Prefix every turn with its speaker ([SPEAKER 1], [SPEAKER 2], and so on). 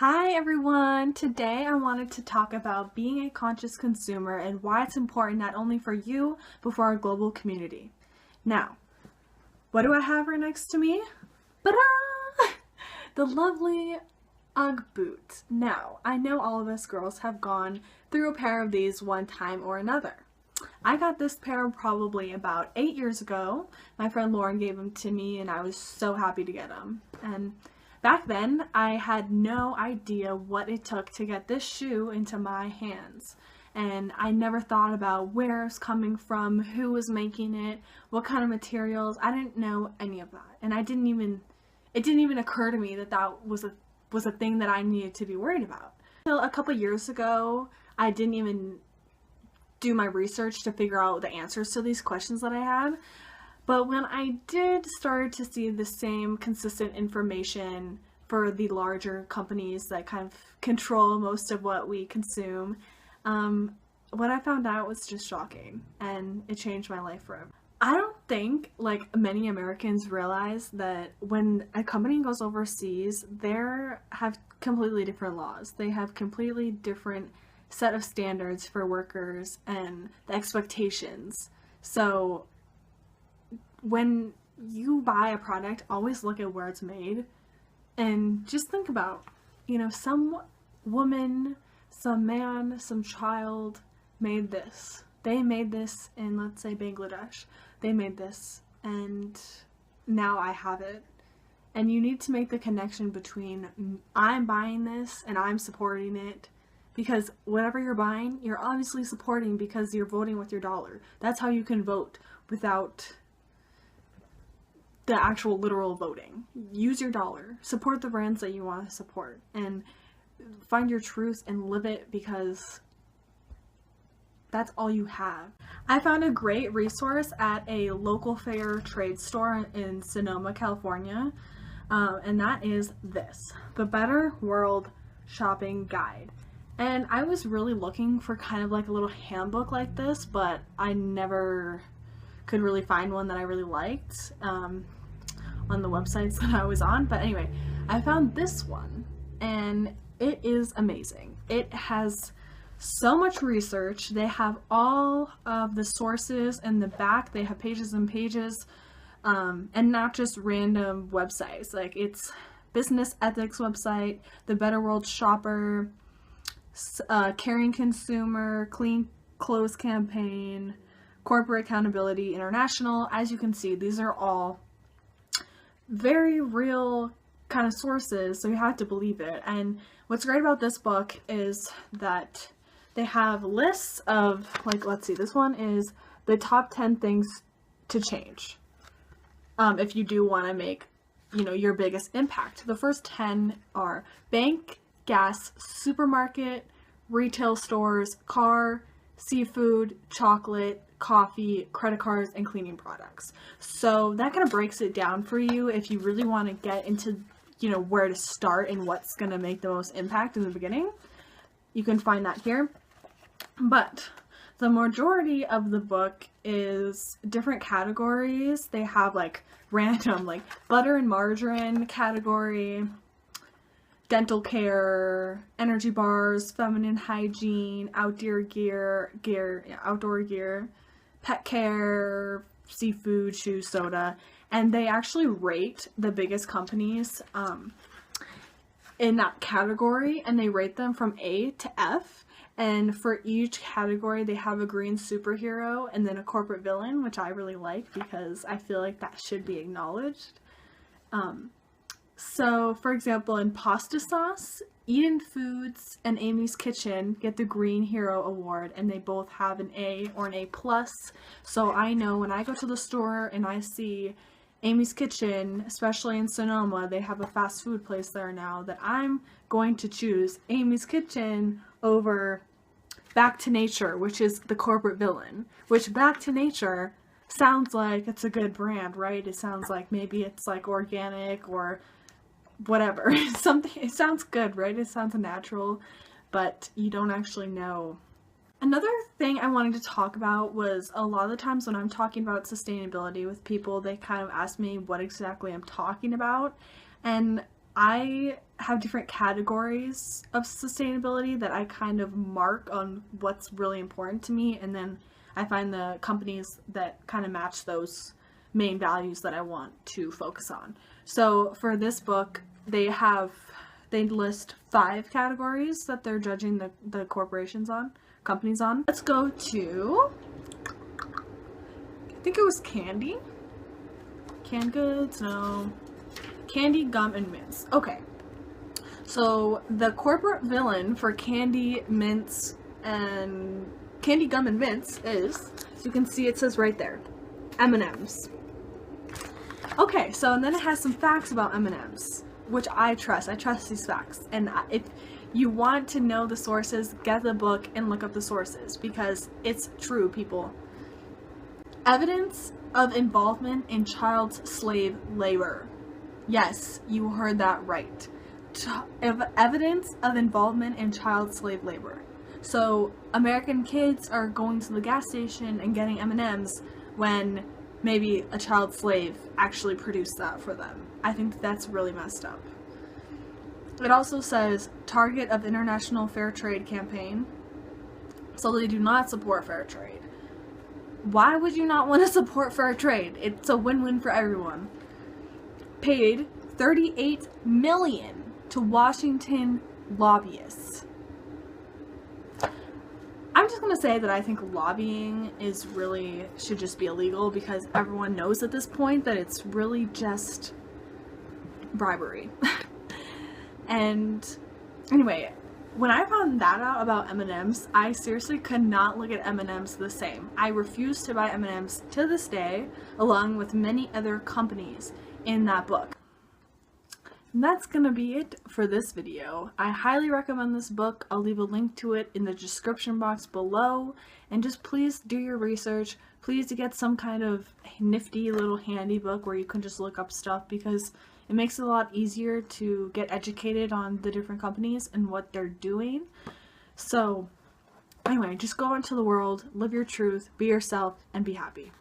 [SPEAKER 1] Hi everyone! Today I wanted to talk about being a conscious consumer and why it's important not only for you, but for our global community. Now, what do I have right next to me? Ta-da! The lovely Ugg boot. Now, I know all of us girls have gone through a pair of these one time or another. I got this pair probably about 8 years ago. My friend Lauren gave them to me and I was so happy to get them. And back then, I had no idea what it took to get this shoe into my hands. And I never thought about where it's coming from, who was making it, what kind of materials. I didn't know any of that. And it didn't even occur to me that that was a thing that I needed to be worried about. Until a couple years ago, I didn't even do my research to figure out the answers to these questions that I had. But when I did start to see the same consistent information for the larger companies that kind of control most of what we consume, what I found out was just shocking, and it changed my life forever. I don't think like many Americans realize that when a company goes overseas, they have completely different laws. They have completely different set of standards for workers and the expectations. So when you buy a product, always look at where it's made and just think about, some woman, some man, some child made this. They made this in, let's say, Bangladesh. They made this and now I have it. And you need to make the connection between I'm buying this and I'm supporting it. Because whatever you're buying, you're obviously supporting because you're voting with your dollar. That's how you can vote without the actual literal voting. Use your dollar. Support the brands that you want to support. And find your truth and live it because that's all you have. I found a great resource at a local fair trade store in Sonoma, California. And that is this. The Better World Shopping Guide. And I was really looking for kind of like a little handbook like this, but I never could really find one that I really liked on the websites that I was on. But anyway, I found this one and it is amazing. It has so much research. They have all of the sources in the back. They have pages and pages and not just random websites. Like it's business ethics website, the Better World Shopper, Caring Consumer, Clean Clothes Campaign, Corporate Accountability International. As you can see, these are all very real kind of sources, so you have to believe it. And what's great about this book is that they have lists of, like, let's see, this one is the top 10 things to change if you do want to make, your biggest impact. The first 10 are bank, gas, supermarket, retail stores, car, seafood, chocolate, coffee, credit cards, and cleaning products. So that kind of breaks it down for you if you really want to get into, where to start and what's going to make the most impact in the beginning. You can find that here. But the majority of the book is different categories. They have like random like butter and margarine category, dental care, energy bars, feminine hygiene, outdoor gear, pet care, seafood, shoes, soda, and they actually rate the biggest companies in that category, and they rate them from A to F. And for each category, they have a green superhero and then a corporate villain, which I really like because I feel like that should be acknowledged. So, for example, in pasta sauce, Eden Foods and Amy's Kitchen get the Green Hero Award, and they both have an A or an A+. So I know when I go to the store and I see Amy's Kitchen, especially in Sonoma, they have a fast food place there now, that I'm going to choose Amy's Kitchen over Back to Nature, which is the corporate villain. Which Back to Nature sounds like it's a good brand, right? It sounds like maybe it's like organic or whatever. It sounds good, right? It sounds natural, but you don't actually know. Another thing I wanted to talk about was a lot of the times when I'm talking about sustainability with people, they kind of ask me what exactly I'm talking about. And I have different categories of sustainability that I kind of mark on what's really important to me, and then I find the companies that kind of match those main values that I want to focus on. So for this book, they list 5 categories that they're judging the companies on. Let's go to, I think it was candy. Canned goods, no. Candy, gum, and mints. Okay. So the corporate villain for candy, mints, and candy, gum, and mints is, as you can see, it says right there, M&Ms. Okay, so and then it has some facts about M&Ms, which I trust. I trust these facts. And if you want to know the sources, get the book and look up the sources, because it's true, people. Evidence of involvement in child slave labor. Yes, you heard that right. Evidence of involvement in child slave labor. So American kids are going to the gas station and getting M&Ms when maybe a child slave actually produced that for them. I think that's really messed up. It also says target of International Fair Trade campaign. So they do not support fair trade. Why would you not want to support fair trade? It's a win-win for everyone. Paid $38 million to Washington lobbyists. I'm just going to say that I think lobbying should just be illegal, because everyone knows at this point that it's really just bribery. And anyway, when I found that out about M&Ms, I seriously could not look at M&Ms the same. I refuse to buy M&Ms to this day, along with many other companies in that book. And that's gonna be it for this video. I highly recommend this book. I'll leave a link to it in the description box below. And just please do your research. Please get some kind of nifty little handy book where you can just look up stuff, because it makes it a lot easier to get educated on the different companies and what they're doing. So anyway, just go into the world, live your truth, be yourself, and be happy.